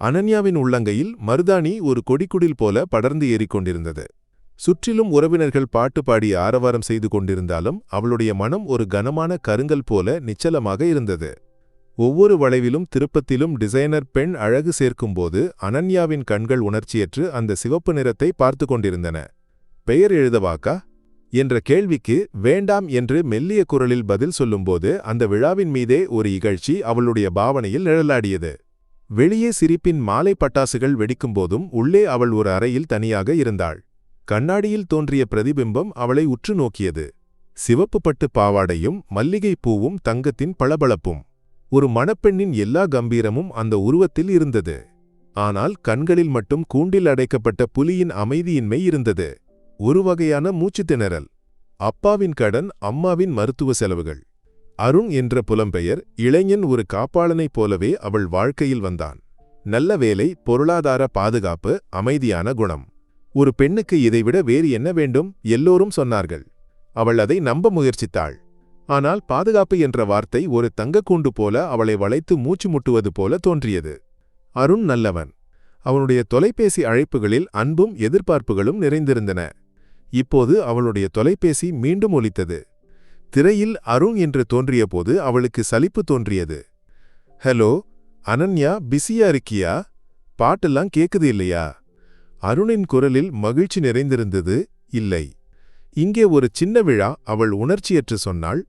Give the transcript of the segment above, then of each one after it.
அனன்யாவின் உள்ளங்கையில் மருதாணி ஒரு கொடிக்குடில் போல படர்ந்து ஏறிக்கொண்டிருந்தது. சுற்றிலும் உறவினர்கள் பாட்டு பாடி ஆரவாரம் செய்து கொண்டிருந்தாலும் அவளுடைய மனம் ஒரு கனமான கருங்கல் போல நிச்சலமாக இருந்தது. ஒவ்வொரு வளைவிலும் திருப்பத்திலும் டிசைனர் பெண் அழகு சேர்க்கும்போது அனன்யாவின் கண்கள் உணர்ச்சியற்று அந்த சிவப்பு நிறத்தை பார்த்து கொண்டிருந்தன. பெயர் எழுதவாக்கா என்ற கேள்விக்கு வேண்டாம் என்று மெல்லிய குரலில் பதில் சொல்லும்போது அந்த விழாவின் மீதே ஒரு இகழ்ச்சி அவளுடைய பாவனையில் நிழலாடியது. வெளியே சிரிப்பின் மாலை பட்டாசுகள் வெடிக்கும்போதும் உள்ளே அவள் ஒரு அறையில் தனியாக இருந்தாள். கண்ணாடியில் தோன்றிய பிரதிபிம்பம் அவளை உற்று நோக்கியது. சிவப்பு பட்டு பாவாடையும் மல்லிகை பூவும் தங்கத்தின் பளபளப்பும். ஒரு மணப்பெண்ணின் எல்லா கம்பீரமும் அந்த உருவத்தில் இருந்தது. ஆனால் கண்களில் மட்டும் கூண்டில் அடைக்கப்பட்ட புலியின் அமைதியின்மை இருந்தது. ஒரு வகையான மூச்சுத் திணறல். அப்பாவின் கடன், அம்மாவின் மருத்துவ செலவுகள். அருண் என்ற புலம்பெயர் இளைஞன் ஒரு காப்பாளனைப் போலவே அவள் வாழ்க்கையில் வந்தான். நல்ல வேலை, பொருளாதார பாதுகாப்பு, அமைதியான குணம். ஒரு பெண்ணுக்கு இதைவிட வேறு என்ன வேண்டும்? எல்லோரும் சொன்னார்கள். அவள் அதை நம்ப முயற்சித்தாள். ஆனால் பாதுகாப்பு என்ற வார்த்தை ஒரு தங்கக்கூண்டு போல அவளை வளைத்து மூச்சு முட்டுவது போல தோன்றியது. அருண் நல்லவன். அவனுடைய தொலைபேசி அழைப்புகளில் அன்பும் எதிர்பார்ப்புகளும் நிறைந்திருந்தன. இப்போது அவளுடைய தொலைபேசி மீண்டும் ஒலித்தது. திரையில் அருண் என்று தோன்றியபோது அவளுக்கு சலிப்பு தோன்றியது. ஹலோ அனன்யா, பிஸியா இருக்கியா? பாட்டெல்லாம் கேக்குது இல்லையா? அருணின் குரலில் மகிழ்ச்சி நிறைந்திருந்தது. இல்லை. இங்கே ஒரு சின்ன விழா. அவள் உணர்ச்சியற்று சொன்னாள்.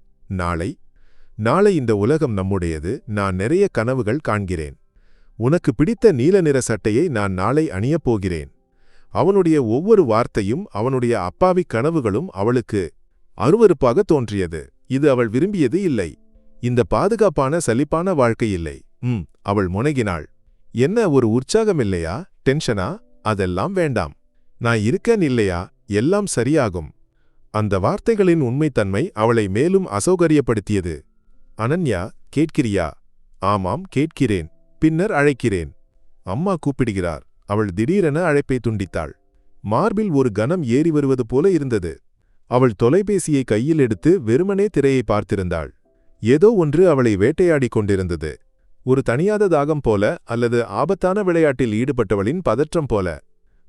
நாளை இந்த உலகம் நம்முடையது. நான் நிறைய கனவுகள் காண்கிறேன். உனக்கு பிடித்த நீல நிற சட்டையை நான் நாளை அணியப் போகிறேன். அவனுடைய ஒவ்வொரு வார்த்தையும் அவனுடைய அப்பாவி கனவுகளும் அவளுக்கு அருவருப்பாக தோன்றியது. இது அவள் விரும்பியது இல்லை. இந்த பாதுகாப்பான சலிப்பான வாழ்க்கை இல்லை. அவள் முனகினாள். என்ன, ஒரு உற்சாகமில்லையா? டென்ஷனா? அதெல்லாம் வேண்டாம். நான் இருக்கேன் இல்லையா? எல்லாம் சரியாகும். அந்த வார்த்தைகளின் உண்மைத்தன்மை அவளை மேலும் அசௌகரியப்படுத்தியது. அனன்யா, கேட்கிறியா? ஆமாம், கேட்கிறேன். பின்னர் அழைக்கிறேன். அம்மா கூப்பிடுகிறார். அவள் திடீரென அழைப்பை துண்டித்தாள். மார்பில் ஒரு கனம் ஏறி வருவது போல இருந்தது. அவள் தொலைபேசியை கையில் எடுத்து வெறுமனே திரையை பார்த்திருந்தாள். ஏதோ ஒன்று அவளை வேட்டையாடிக் கொண்டிருந்தது. ஒரு தனியாத தாகம் போல, அல்லது ஆபத்தான விளையாட்டில் ஈடுபட்டவளின் பதற்றம் போல.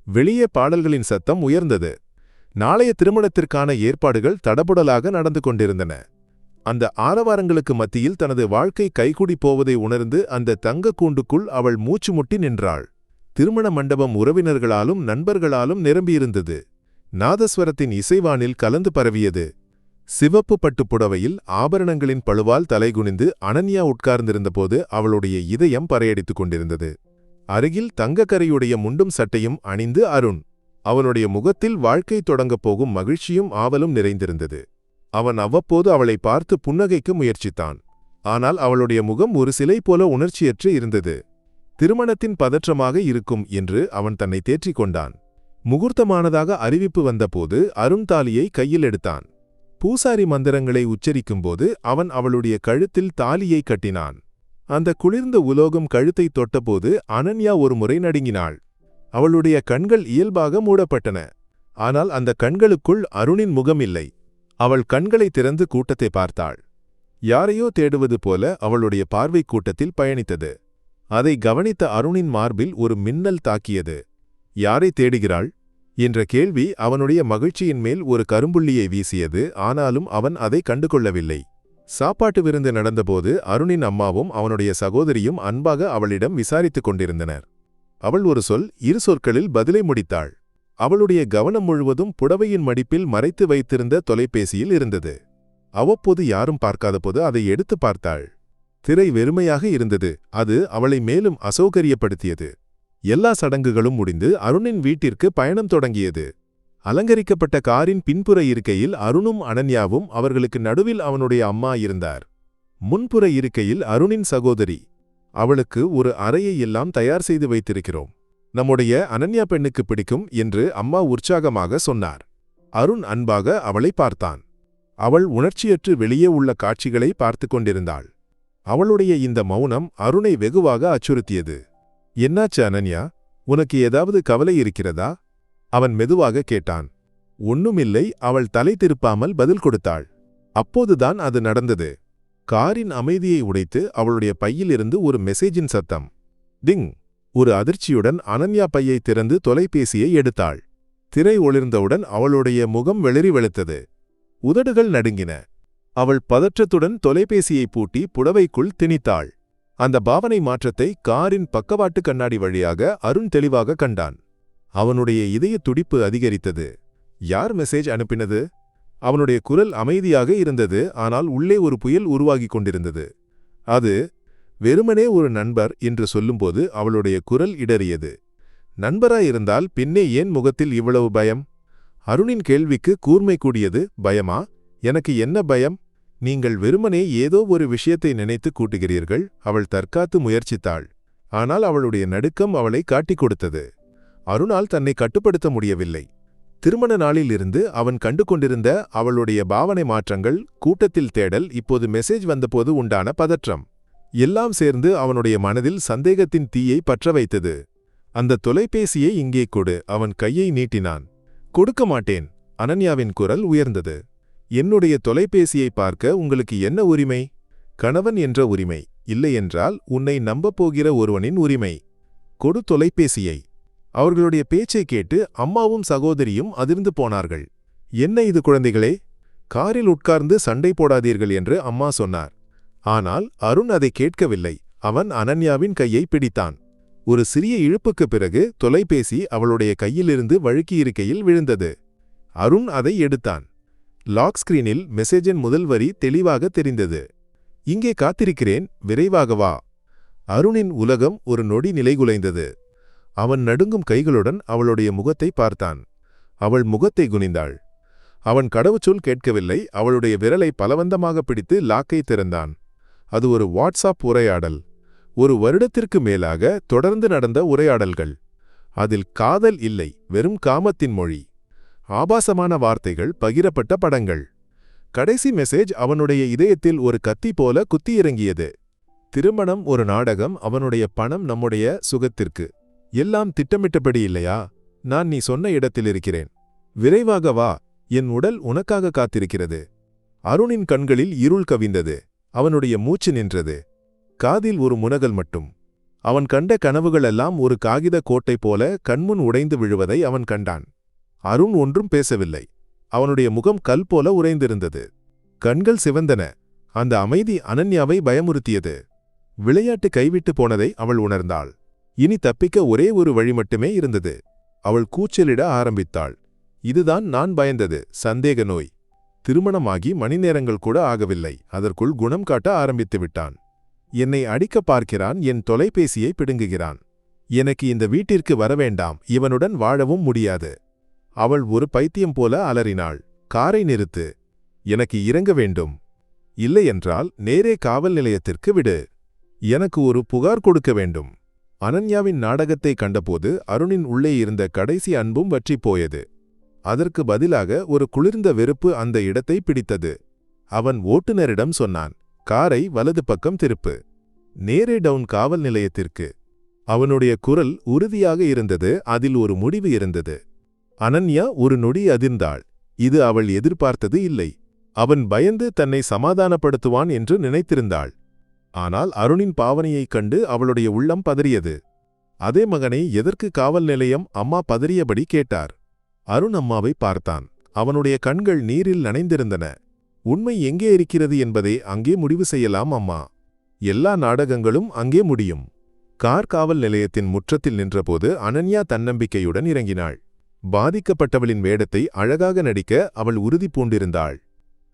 வெளியே பாடல்களின் சத்தம் உயர்ந்தது. நாளைய திருமணத்திற்கான ஏற்பாடுகள் தடபுடலாக நடந்து கொண்டிருந்தன. அந்த ஆரவாரங்களுக்கு மத்தியில் தனது வாழ்க்கை கைகூடி போவதை உணர்ந்து அந்த தங்க கூண்டுக்குள் அவள் மூச்சு முட்டி நின்றாள். திருமண மண்டபம் உறவினர்களாலும் நண்பர்களாலும் நிரம்பியிருந்தது. நாதஸ்வரத்தின் இசைவானில் கலந்து பரவியது. சிவப்பு பட்டுப் புடவையில் ஆபரணங்களின் பழுவால் தலைகுனிந்து அனன்யா உட்கார்ந்திருந்தபோது அவளுடைய இதயம் பறையடித்துக் கொண்டிருந்தது. அருகில் தங்கக்கரையுடைய முண்டும் சட்டையும் அணிந்து அருண். அவனுடைய முகத்தில் வாழ்க்கை தொடங்கப் போகும் மகிழ்ச்சியும் ஆவலும் நிறைந்திருந்தது. அவன் அவ்வப்போது அவளை பார்த்து புன்னகைக்க முயற்சித்தான். ஆனால் அவளுடைய முகம் ஒரு சிலை போல உணர்ச்சியற்று இருந்தது. திருமணத்தின் பதற்றமாக இருக்கும் என்று அவன் தன்னை தேற்றிக் கொண்டான். முகூர்த்தமானதாக அறிவிப்பு வந்தபோது அருண் தாலியை கையில் எடுத்தான். பூசாரி மந்திரங்களை உச்சரிக்கும்போது அவன் அவளுடைய கழுத்தில் தாலியை கட்டினான். அந்த குளிர்ந்த உலோகம் கழுத்தை தொட்டபோது அனன்யா ஒரு முறை நடுங்கினாள். அவளுடைய கண்கள் இயல்பாக மூடப்பட்டன. ஆனால் அந்த கண்களுக்குள் அருணின் முகம் இல்லை. அவள் கண்களை திறந்து கூட்டத்தை பார்த்தாள். யாரையோ தேடுவது போல அவளுடைய பார்வை கூட்டத்தில் பயணித்தது. அதை கவனித்த அருணின் மார்பில் ஒரு மின்னல் தாக்கியது. யாரை தேடுகிறாள் என்ற கேள்வி அவனுடைய மகிழ்ச்சியின் மேல் ஒரு கரும்புள்ளியை வீசியது. ஆனாலும் அவன் அதை கண்டுகொள்ளவில்லை. சாப்பாட்டு விருந்து நடந்தபோது அருணின் அம்மாவும் அவனுடைய சகோதரியும் அன்பாக அவளிடம் விசாரித்துக் கொண்டிருந்தனர். அவள் ஒரு சொல், இரு சொற்களில் பதிலை முடித்தாள். அவளுடைய கவனம் முழுவதும் புடவையின் மடிப்பில் மறைத்து வைத்திருந்த தொலைபேசியில் இருந்தது. அவ்வப்போது யாரும் பார்க்காதபோது அதை எடுத்து பார்த்தாள். திரை வெறுமையாக இருந்தது. அது அவளை மேலும் அசௌகரியப்படுத்தியது. எல்லா சடங்குகளும் முடிந்து அருணின் வீட்டிற்கு பயணம் தொடங்கியது. அலங்கரிக்கப்பட்ட காரின் பின்புற இருக்கையில் அருணும் அனன்யாவும், அவர்களுக்கு நடுவில் அவனுடைய அம்மா இருந்தார். முன்புற இருக்கையில் அருணின் சகோதரி. அவளுக்கு ஒரு அறையை எல்லாம் தயார் செய்து வைத்திருக்கிறோம். நம்முடைய அனன்யா பெண்ணுக்கு பிடிக்கும் என்று அம்மா உற்சாகமாக சொன்னார். அருண் அன்பாக அவளை பார்த்தான். அவள் உணர்ச்சியற்று வெளியே உள்ள காட்சிகளை பார்த்து கொண்டிருந்தாள். அவளுடைய இந்த மௌனம் அருணை வெகுவாக அச்சுறுத்தியது. என்னாச்சு அனன்யா, உனக்கு ஏதாவது கவலை இருக்கிறதா? அவன் மெதுவாக கேட்டான். ஒண்ணுமில்லை, அவள் தலை திருப்பாமல் பதில் கொடுத்தாள். அப்போதுதான் அது நடந்தது. காரின் அமைதியை உடைத்து அவளுடைய பையிலிருந்து ஒரு மெசேஜின் சத்தம். டிங். ஒரு அதிர்ச்சியுடன் அனன்யா பையை திறந்து தொலைபேசியை எடுத்தாள். திரை ஒளிர்ந்தவுடன் அவளுடைய முகம் வெளிரி வெளுத்தது. உதடுகள் நடுங்கின. அவள் பதற்றத்துடன் தொலைபேசியை பூட்டி புடவைக்குள் திணித்தாள். அந்த பாவனை மாற்றத்தை காரின் பக்கவாட்டு கண்ணாடி வழியாக அருண் தெளிவாக கண்டான். அவனுடைய இதய துடிப்பு அதிகரித்தது. யார் மெசேஜ் அனுப்பினது? அவனுடைய குரல் அமைதியாக இருந்தது, ஆனால் உள்ளே ஒரு புயல் உருவாகிக் கொண்டிருந்தது. அது வெறுமனே ஒரு நண்பர் என்று சொல்லும்போது அவளுடைய குரல் இடறியது. நண்பராயிருந்தால் பின்னே ஏன் முகத்தில் இவ்வளவு பயம்? அருணின் கேள்விக்கு கூர்மை கூடியது. பயமா? எனக்கு என்ன பயம்? நீங்கள் வெறுமனே ஏதோ ஒரு விஷயத்தை நினைத்து கூட்டுகிறீர்கள். அவள் தற்காத்து முயற்சித்தாள். ஆனால் அவளுடைய நடுக்கம் அவளை காட்டிக் கொடுத்தது. அருணால் தன்னை கட்டுப்படுத்த முடியவில்லை. திருமண நாளிலிருந்து அவன் கண்டு கொண்டிருந்த அவளுடைய பாவனை மாற்றங்கள், கூட்டத்தில் தேடல், இப்போது மெசேஜ் வந்தபோது உண்டான பதற்றம் எல்லாம் சேர்ந்து அவனுடைய மனதில் சந்தேகத்தின் தீயை பற்ற வைத்தது. அந்த தொலைபேசியை இங்கே கொடு. அவன் கையை நீட்டினான். கொடுக்க மாட்டேன். அனன்யாவின் குரல் உயர்ந்தது. என்னுடைய தொலைபேசியை பார்க்க உங்களுக்கு என்ன உரிமை? கணவன் என்ற உரிமை. இல்லையென்றால் உன்னை நம்பப் போகிற ஒருவனின் உரிமை. கொடு தொலைபேசியை. அவர்களுடைய பேச்சை கேட்டு அம்மாவும் சகோதரியும் அதிர்ந்து போனார்கள். என்ன இது குழந்தைகளே? காரில் உட்கார்ந்து சண்டை போடாதீர்கள் என்று அம்மா சொன்னார். ஆனால் அருண் அதை கேட்கவில்லை. அவன் அனன்யாவின் கையை பிடித்தான். ஒரு சிறிய இழுப்புக்குப் பிறகு தொலைபேசி அவளுடைய கையிலிருந்து வழுக்கியிருக்கையில் விழுந்தது. அருண் அதை எடுத்தான். லாக் ஸ்கிரீனில் மெசேஜின் முதல் வரி தெளிவாக தெரிந்தது. இங்கே காத்திருக்கிறேன், விரைவாக வா. அருணின் உலகம் ஒரு நொடி நிலைகுலைந்தது. அவன் நடுங்கும் கைகளுடன் அவளுடைய முகத்தை பார்த்தான். அவள் முகத்தை குனிந்தாள். அவன் கடவுச்சொல் கேட்கவில்லை. அவளுடைய விரலை பலவந்தமாக பிடித்து லாக்கை திறந்தான். அது ஒரு வாட்ஸ்அப் உரையாடல். ஒரு வருடத்திற்கு மேலாக தொடர்ந்து நடந்த உரையாடல்கள். அதில் காதல் இல்லை, வெறும் காமத்தின் மொழி. ஆபாசமான வார்த்தைகள், பகிரப்பட்ட படங்கள். கடைசி மெசேஜ் அவனுடைய இதயத்தில் ஒரு கத்தி போல குத்தியிறங்கியது. திருமணம் ஒரு நாடகம். அவனுடைய பணம் நம்முடைய சுகத்திற்கு. எல்லாம் திட்டமிட்டபடி இல்லையா? நான் நீ சொன்ன இடத்தில் இருக்கிறேன். விரைவாக வா. என் உடல் உனக்காக காத்திருக்கிறது. அருணின் கண்களில் இருள் கவிந்தது. அவனுடைய மூச்சு நின்றது. காதில் ஒரு முனகல் மட்டும். அவன் கண்ட கனவுகளெல்லாம் ஒரு காகித கோட்டை போல கண்முன் உடைந்து விழுவதை அவன் கண்டான். அருண் ஒன்றும் பேசவில்லை. அவனுடைய முகம் கல் போல உறைந்திருந்தது. கண்கள் சிவந்தன. அந்த அமைதி அனன்யாவை பயமுறுத்தியது. விளையாட்டு கைவிட்டு போனதை அவள் உணர்ந்தாள். இனி தப்பிக்க ஒரே ஒரு வழி மட்டுமே இருந்தது. அவள் கூச்சலிட ஆரம்பித்தாள். இதுதான் நான் பயந்தது, சந்தேக நோய். திருமணமாகி மணி நேரங்கள் கூட ஆகவில்லை. அதற்குள் குணம் காட்ட ஆரம்பித்து விட்டான். என்னை அடிக்க பார்க்கிறான். என் தொலைபேசியை பிடுங்குகிறான். எனக்கு இந்த வீட்டிற்கு வரவேண்டாம். இவனுடன் வாழவும் முடியாது. அவள் ஒரு பைத்தியம் போல அலறினாள். காரை நிறுத்து. எனக்கு இறங்க வேண்டும். இல்லையென்றால் நேரே காவல் நிலையத்திற்கு விடு. எனக்கு ஒரு புகார் கொடுக்க வேண்டும். அனன்யாவின் நாடகத்தை கண்டபோது அருணின் உள்ளே இருந்த கடைசி அன்பும் வற்றிப் போயது. அதற்கு பதிலாக ஒரு குளிர்ந்த வெறுப்பு அந்த இடத்தை பிடித்தது. அவன் ஓட்டுநரிடம் சொன்னான், காரை வலது பக்கம் திருப்பு. நேரே டவுன் காவல் நிலையத்திற்கு. அவனுடைய குரல் உறுதியாக இருந்தது. அதில் ஒரு முடிவு இருந்தது. அனன்யா ஒரு நொடி அதிர்ந்தாள். இது அவள் எதிர்பார்த்தது இல்லை. அவன் பயந்து தன்னை சமாதானப்படுத்துவான் என்று நினைத்திருந்தாள். ஆனால் அருணின் பாவனையைக் கண்டு அவளுடைய உள்ளம் பதறியது. அதே மகனை எதற்கு காவல் நிலையம்? அம்மா பதறியபடி கேட்டார். அருண் அம்மாவை பார்த்தான். அவனுடைய கண்கள் நீரில் நனைந்திருந்தன. உண்மை எங்கே இருக்கிறது என்பதை அங்கே முடிவு செய்யலாம் அம்மா. எல்லா நாடகங்களும் அங்கே முடியும். கார் காவல் நிலையத்தின் முற்றத்தில் நின்றபோது அனன்யா தன்னம்பிக்கையுடன் இறங்கினாள். பாதிக்கப்பட்டவளின் வேடத்தை அழகாக நடிக்க அவள் உறுதி பூண்டிருந்தாள்.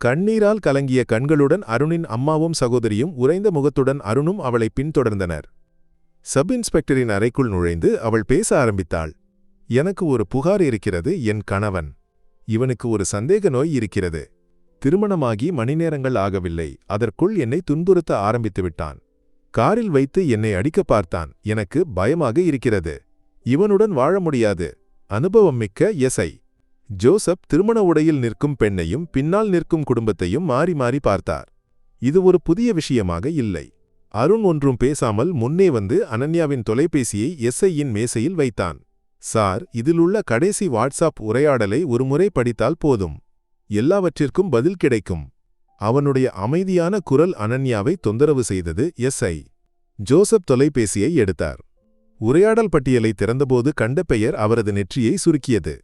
கண்ணீரால் கலங்கிய கண்களுடன் அருணின் அம்மாவும் சகோதரியும் உறைந்த முகத்துடன் அருணும் அவளை பின்தொடர்ந்தனர். சப் இன்ஸ்பெக்டரின் அறைக்குள் நுழைந்து அவள் பேச ஆரம்பித்தாள். எனக்கு ஒரு புகார் இருக்கிறது. என் கணவன். இவனுக்கு ஒரு சந்தேக நோய் இருக்கிறது. திருமணமாகி மணி நேரங்கள் ஆகவில்லை. அதற்குள் என்னை துன்புறுத்த ஆரம்பித்து விட்டான். காரில் வைத்து என்னை அடிக்க பார்த்தான். எனக்கு பயமாக இருக்கிறது. இவனுடன் வாழ முடியாது. அனுபவம் மிக்க எஸ்ஐ ஜோசப் திருமண உடையில் நிற்கும் பெண்ணையும் பின்னால் நிற்கும் குடும்பத்தையும் மாறி மாறி பார்த்தார். இது ஒரு புதிய விஷயமாக இல்லை. அருண் ஒன்றும் பேசாமல் முன்னே வந்து அனன்யாவின் தொலைபேசியை எஸ்ஐயின் மேசையில் வைத்தான். சார், இதிலுள்ள கடைசி வாட்ஸ்அப் உரையாடலை ஒருமுறை படித்தால் போதும். எல்லாவற்றிற்கும் பதில் கிடைக்கும். அவனுடைய அமைதியான குரல் அனன்யாவை தொந்தரவு செய்தது. எஸ்ஐ ஜோசப் தொலைபேசியை எடுத்தார். உரையாடல் பட்டியலை திறந்தபோது கண்ட பெயர் அவரது நெற்றியை சுருக்கியது.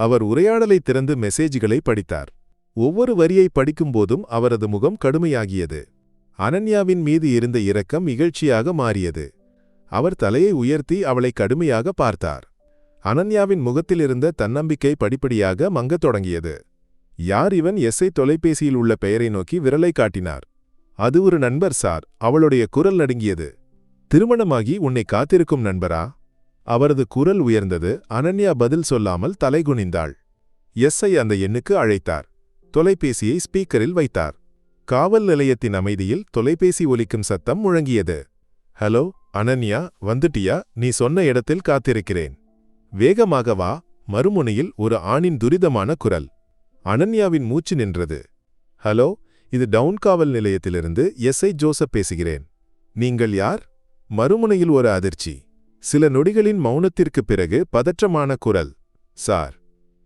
அவர் உரையாடலை திறந்து மெசேஜ்களை படித்தார். ஒவ்வொரு வரியை படிக்கும்போதும் அவரது முகம் கடுமையாகியது. அனன்யாவின் மீது இருந்த இரக்கம் இகழ்ச்சியாக மாறியது. அவர் தலையை உயர்த்தி அவளை கடுமையாக பார்த்தார். அனன்யாவின் முகத்திலிருந்த தன்னம்பிக்கை படிப்படியாக மங்கத் தொடங்கியது. யார் இவன்? எஸ்ஐ தொலைபேசியில் உள்ள பெயரை நோக்கி விரலை காட்டினார். அது ஒரு நண்பர் சார். அவளுடைய குரல் நடுங்கியது. திருமணமாகி உன்னை காத்திருக்கும் நண்பரா? அவரது குரல் உயர்ந்தது. அனன்யா பதில் சொல்லாமல் தலைகுனிந்தாள். எஸ்ஐ அந்த எண்ணுக்கு அழைத்தார். தொலைபேசியை ஸ்பீக்கரில் வைத்தார். காவல் நிலையத்தின் அமைதியில் தொலைபேசி ஒலிக்கும் சத்தம் முழங்கியது. ஹலோ அனன்யா, வந்துட்டியா? நீ சொன்ன இடத்தில் காத்திருக்கிறேன். வேகமாக வா. மறுமுனையில் ஒரு ஆணின் துரிதமான குரல். அனன்யாவின் மூச்சு நின்றது. ஹலோ, இது டவுன் காவல் நிலையத்திலிருந்து எஸ்ஐ ஜோசப் பேசுகிறேன். நீங்கள் யார்? மறுமுனையில் ஒரு அதிர்ச்சி. சில நொடிகளின் மௌனத்திற்குப் பிறகு பதற்றமான குரல். சார்,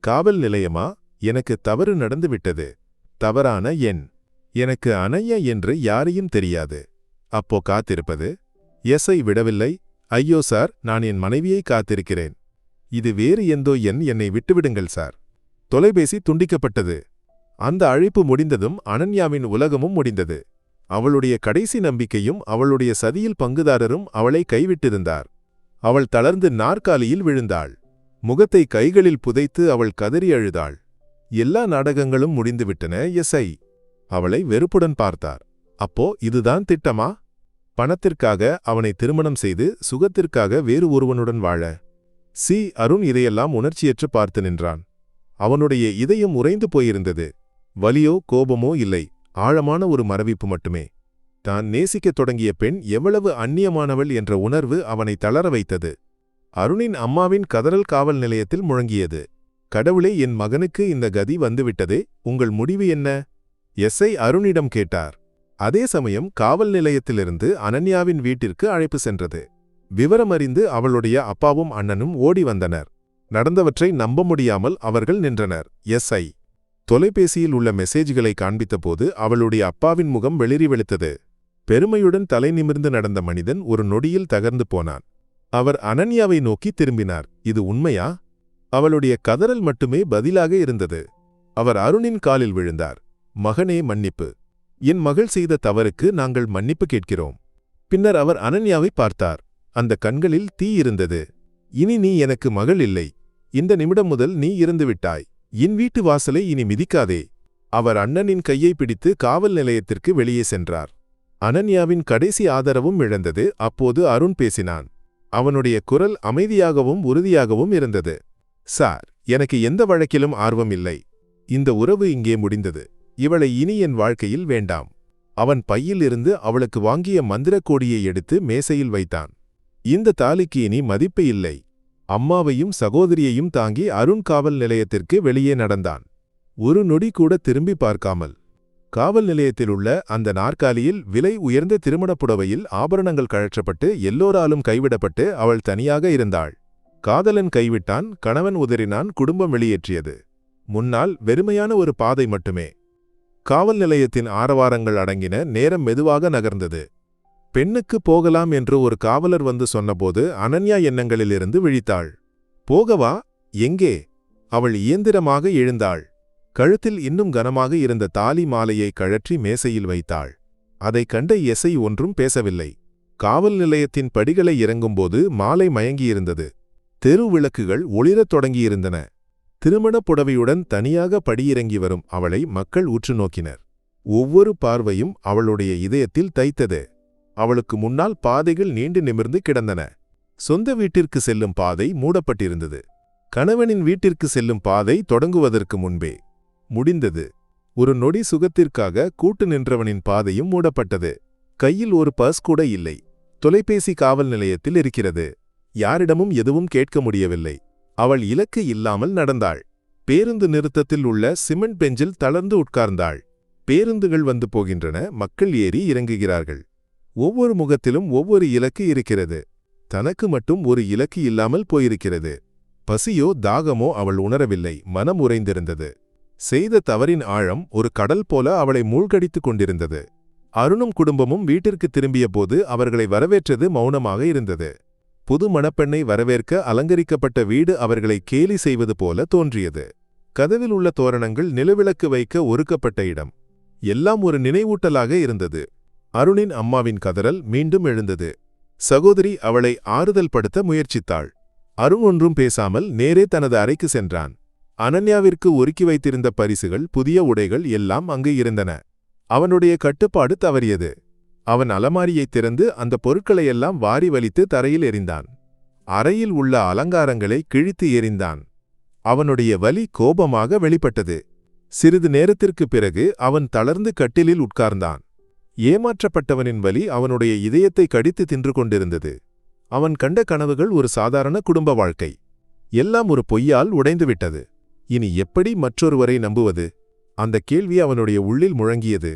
காவல் நிலையமா? எனக்கு தவறு நடந்துவிட்டது. தவறான எண். எனக்கு அனன்யா என்று யாரையும் தெரியாது. அப்போ காத்திருப்பது? எஸ்ஐ விடவில்லை. ஐயோ சார், நான் என் மனைவியை காத்திருக்கிறேன். இது வேறு எந்தோ எண். என்னை விட்டுவிடுங்கள் சார். தொலைபேசி துண்டிக்கப்பட்டது. அந்த அழைப்பு முடிந்ததும் அனன்யாவின் உலகமும் முடிந்தது. அவளுடைய கடைசி நம்பிக்கையும் அவளுடைய சதியில் பங்குதாரரும் அவளை கைவிட்டிருந்தார். அவள் தளர்ந்து நாற்காலியில் விழுந்தாள். முகத்தை கைகளில் புதைத்து அவள் கதறி அழுதாள். எல்லா நாடகங்களும் முடிந்துவிட்டன. எஸ்ஐ அவளை வெறுப்புடன் பார்த்தார். அப்போ இதுதான் திட்டமா? பணத்திற்காக அவனை திருமணம் செய்து சுகத்திற்காக வேறு ஒருவனுடன் வாழ? அருண் இதையெல்லாம் உணர்ச்சியற்று பார்த்து நின்றான். அவனுடைய இதயம் உறைந்து போயிருந்தது. வலியோ கோபமோ இல்லை, ஆழமான ஒரு மரவிப்பு மட்டுமே. தான் நேசிக்கத் தொடங்கிய பெண் எவ்வளவு அந்நியமானவள் என்ற உணர்வு அவனை தளர வைத்தது. அருணின் அம்மாவின் கதறல் காவல் நிலையத்தில் முழங்கியது. கடவுளே, என் மகனுக்கு இந்த கதி வந்துவிட்டதே, உங்கள் முடிவு என்ன? எஸ்ஐ அருணிடம் கேட்டார். அதே சமயம் காவல் நிலையத்திலிருந்து அனன்யாவின் வீட்டிற்கு அழைப்பு சென்றது. விவரமறிந்து அவளுடைய அப்பாவும் அண்ணனும் ஓடி வந்தனர். நடந்தவற்றை நம்ப முடியாமல் அவர்கள் நின்றனர். எஸ்ஐ தொலைபேசியில் உள்ள மெசேஜ்களை காண்பித்தபோது அவளுடைய அப்பாவின் முகம் வெளிரி வெளுத்தது. பெருமையுடன் தலை நிமிர்ந்து நடந்த மனிதன் ஒரு நொடியில் தகர்ந்து போனான். அவர் அனன்யாவை நோக்கி திரும்பினார். இது உண்மையா? அவளுடைய கதறல் மட்டுமே பதிலாக இருந்தது. அவர் அருணின் காலில் விழுந்தார். மகனே, மன்னிப்பு. என் மகள் செய்த தவறுக்கு நாங்கள் மன்னிப்பு கேட்கிறோம். பின்னர் அவர் அனன்யாவை பார்த்தார். அந்த கண்களில் தீ இருந்தது. இனி நீ எனக்கு மகள் இல்லை. இந்த நிமிடம் முதல் நீ இறந்துவிட்டாய். என் வீட்டு வாசலை இனி மிதிக்காதே. அவர் அண்ணனின் கையை பிடித்து காவல் நிலையத்திற்கு வெளியே சென்றார். அனன்யாவின் கடைசி ஆதரவும் இழந்தது. அப்போது அருண் பேசினான். அவனுடைய குரல் அமைதியாகவும் உறுதியாகவும் இருந்தது. சார், எனக்கு எந்த வழக்கிலும் ஆர்வம் இல்லை. இந்த உறவு இங்கே முடிந்தது. இவளை இனி என் வாழ்க்கையில் வேண்டாம். அவன் பையில் இருந்து அவளுக்கு வாங்கிய மந்திரக் கோடியை எடுத்து மேசையில் வைத்தான். இந்த தாலிக்கு இனி மதிப்பு இல்லை. அம்மாவையும் சகோதரியையும் தாங்கி அருண் காவல் நிலையத்திற்கு வெளியே நடந்தான். ஒரு நொடி கூட திரும்பி பார்க்காமல். காவல் நிலையத்தில் உள்ள அந்த நாற்காலியில் விலை உயர்ந்த திருமணப் புடவையில் ஆபரணங்கள் கழற்றப்பட்டு எல்லோராலும் கைவிடப்பட்டு அவள் தனியாக இருந்தாள். காதலன் கைவிட்டான், கணவன் உதறினான், குடும்பம் வெளியேற்றியது. முன்னால் வெறுமையான ஒரு பாதை மட்டுமே. காவல் நிலையத்தின் ஆரவாரங்கள் அடங்கின. நேரம் மெதுவாக நகர்ந்தது. பெண்ணுக்கு போகலாம் என்று ஒரு காவலர் வந்து சொன்னபோது அனன்யா எண்ணங்களிலிருந்து விழித்தாள். போகவா? எங்கே? அவள் இயந்திரமாக எழுந்தாள். கழுத்தில் இன்னும் கனமாக இருந்த தாலி மாலையை கழற்றி மேசையில் வைத்தாள். அதைக் கண்ட எஸ்ஐ ஒன்றும் பேசவில்லை. காவல் நிலையத்தின் படிகளை இறங்கும்போது மாலை மயங்கியிருந்தது. தெரு விளக்குகள் ஒளிரத் தொடங்கியிருந்தன. திருமணப் புடவையுடன் தனியாக படியிறங்கி வரும் அவளை மக்கள் உற்று நோக்கினர். ஒவ்வொரு பார்வையும் அவளுடைய இதயத்தில் தைத்தது. அவளுக்கு முன்னால் பாதைகள் நீண்டு நிமிர்ந்து கிடந்தன. சொந்த வீட்டிற்கு செல்லும் பாதை மூடப்பட்டிருந்தது. கணவனின் வீட்டிற்கு செல்லும் பாதை தொடங்குவதற்கு முன்பே முடிந்தது. ஒரு நொடி சுகத்திற்காக கூட்டு நின்றவனின் பாதையும் மூடப்பட்டது. கையில் ஒரு பர்ஸ் கூட இல்லை. தொலைபேசி காவல் நிலையத்தில் இருக்கிறது. யாரிடமும் எதுவும் கேட்க முடியவில்லை. அவள் இலக்கு இல்லாமல் நடந்தாள். பேருந்து நிறுத்தத்தில் உள்ள சிமெண்ட் பெஞ்சில் தளர்ந்து உட்கார்ந்தாள். பேருந்துகள் வந்து போகின்றன. மக்கள் ஏறி இறங்குகிறார்கள். ஒவ்வொரு முகத்திலும் ஒவ்வொரு இலக்கு இருக்கிறது. தனக்கு மட்டும் ஒரு இலக்கு இல்லாமல் போயிருக்கிறது. பசியோ தாகமோ அவள் உணரவில்லை. மனம் உறைந்திருந்தது. செய்த தவறின் ஆழம் ஒரு கடல் போல அவளை மூழ்கடித்துக் கொண்டிருந்தது. அருணும் குடும்பமும் வீட்டிற்கு திரும்பிய போது அவர்களை வரவேற்றது மௌனமாக இருந்தது. புது மணப்பெண்ணை வரவேற்க அலங்கரிக்கப்பட்ட வீடு அவர்களை கேலி செய்வது போல தோன்றியது. கதவில் உள்ள தோரணங்கள் நிலவிளக்கு வைக்க ஒதுக்கப்பட்ட இடம். எல்லாம் ஒரு நினைவூட்டலாக இருந்தது. அருணின் அம்மாவின் கதறல் மீண்டும் எழுந்தது. சகோதரி அவளை ஆறுதல் படுத்த முயற்சித்தாள். அருண் ஒன்றும் பேசாமல் நேரே தனது அறைக்கு சென்றான். அனன்யாவிற்கு ஒதுக்கி வைத்திருந்த பரிசுகள், புதிய உடைகள் எல்லாம் அங்கு இருந்தன. அவனுடைய கட்டுப்பாடு தவறியது. அவன் அலமாரியைத் திறந்து அந்த பொருட்களையெல்லாம் வாரி வலித்து தரையில் எறிந்தான். அறையில் உள்ள அலங்காரங்களை கிழித்து எறிந்தான். அவனுடைய வலி கோபமாக வெளிப்பட்டது. சிறிது நேரத்திற்குப் பிறகு அவன் தளர்ந்து கட்டிலில் உட்கார்ந்தான். ஏமாற்றப்பட்டவனின் வலி அவனுடைய இதயத்தை கடித்து தின்று கொண்டிருந்தது. அவன் கண்ட கனவுகள் ஒரு சாதாரண குடும்ப வாழ்க்கை. எல்லாம் ஒரு பொய்யால் உடைந்துவிட்டது. இனி எப்படி மற்றொருவரை நம்புவது? அந்த கேள்வி அவனுடைய உள்ளில் முழங்கியது.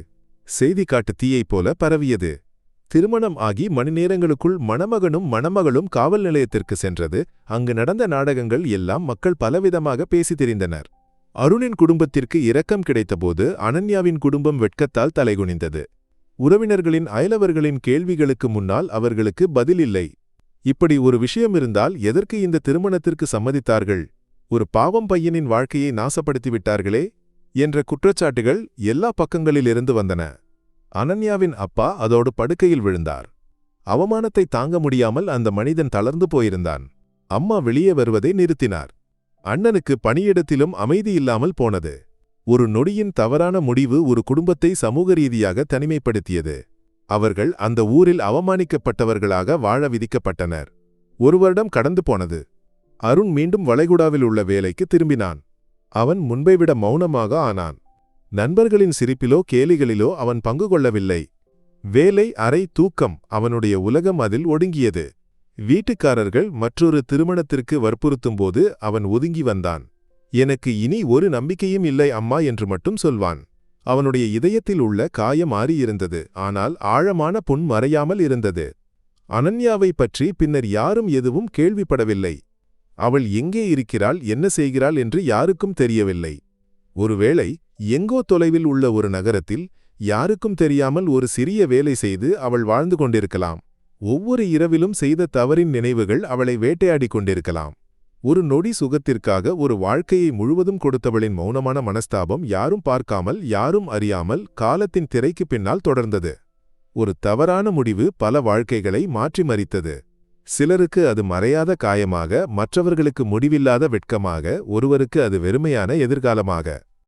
செய்தி காட்டு தீயைப் போல பரவியது. திருமணம் ஆகி மணிநேரங்களுக்குள் மணமகனும் மணமகளும் காவல் நிலையத்திற்கு சென்றது. அங்கு நடந்த நாடகங்கள் எல்லாம் மக்கள் பலவிதமாக பேசி திரிந்தனர். அருணின் குடும்பத்திற்கு இரக்கம் கிடைத்தபோது அனன்யாவின் குடும்பம் வெட்கத்தால் தலைகுனிந்தது. உறவினர்களின், அயலவர்களின் கேள்விகளுக்கு முன்னால் அவர்களுக்கு பதில் இல்லை. இப்படி ஒரு விஷயம் இருந்தால் எதற்கு இந்த திருமணத்திற்கு சம்மதித்தார்கள்? ஒரு பாவம் பையனின் வாழ்க்கையை நாசப்படுத்திவிட்டார்களே என்ற குற்றச்சாட்டுகள் எல்லா பக்கங்களிலிருந்து வந்தன. அனன்யாவின் அப்பா அதோடு படுக்கையில் விழுந்தார். அவமானத்தை தாங்க முடியாமல் அந்த மனிதன் தளர்ந்து போயிருந்தான். அம்மா வெளியே வருவதை நிறுத்தினார். அண்ணனுக்கு பணியிடத்திலும் அமைதி இல்லாமல் போனது. ஒரு நொடியின் தவறான முடிவு ஒரு குடும்பத்தை சமூக ரீதியாக தனிமைப்படுத்தியது. அவர்கள் அந்த ஊரில் அவமானிக்கப்பட்டவர்களாக வாழ விதிக்கப்பட்டனர். 1 வருடம் கடந்து போனது. அருண் மீண்டும் வளைகுடாவில் உள்ள வேலைக்கு திரும்பினான். அவன் முன்பை விட மௌனமாக ஆனான். நண்பர்களின் சிரிப்பிலோ கேலிகளிலோ அவன் பங்கு கொள்ளவில்லை. வேலை, அறை, தூக்கம், அவனுடைய உலகம் அதில் ஒடுங்கியது. வீட்டுக்காரர்கள் மற்றொரு திருமணத்திற்கு வற்புறுத்தும்போது அவன் ஒதுங்கி வந்தான். எனக்கு இனி ஒரு நம்பிக்கையும் இல்லை அம்மா என்று மட்டும் சொல்வான். அவனுடைய இதயத்தில் உள்ள காயம் ஆறியிருந்தது. ஆனால் ஆழமான புண் மறையாமல் இருந்தது. அனன்யாவை பற்றி பின்னர் யாரும் எதுவும் கேள்விப்படவில்லை. அவள் எங்கே இருக்கிறாள், என்ன செய்கிறாள் என்று யாருக்கும் தெரியவில்லை. ஒருவேளை எங்கோ தொலைவில் உள்ள ஒரு நகரத்தில் யாருக்கும் தெரியாமல் ஒரு சிறிய வேலை செய்து அவள் வாழ்ந்து கொண்டிருக்கலாம். ஒவ்வொரு இரவிலும் செய்த தவறின் நினைவுகள் அவளை வேட்டையாடிக் கொண்டிருக்கலாம். ஒரு நொடி சுகத்திற்காக ஒரு வாழ்க்கையை முழுவதும் கொடுத்தவளின் மௌனமான மனஸ்தாபம் யாரும் பார்க்காமல், யாரும் அறியாமல் காலத்தின் திரைக்கு பின்னால் தொடர்ந்தது. ஒரு தவறான முடிவு பல வாழ்க்கைகளை மாற்றிமறித்தது. சிலருக்கு அது மறையாத காயமாக, மற்றவர்களுக்கு முடிவில்லாத வெட்கமாக, ஒருவருக்கு அது வெறுமையான எதிர்காலமாக.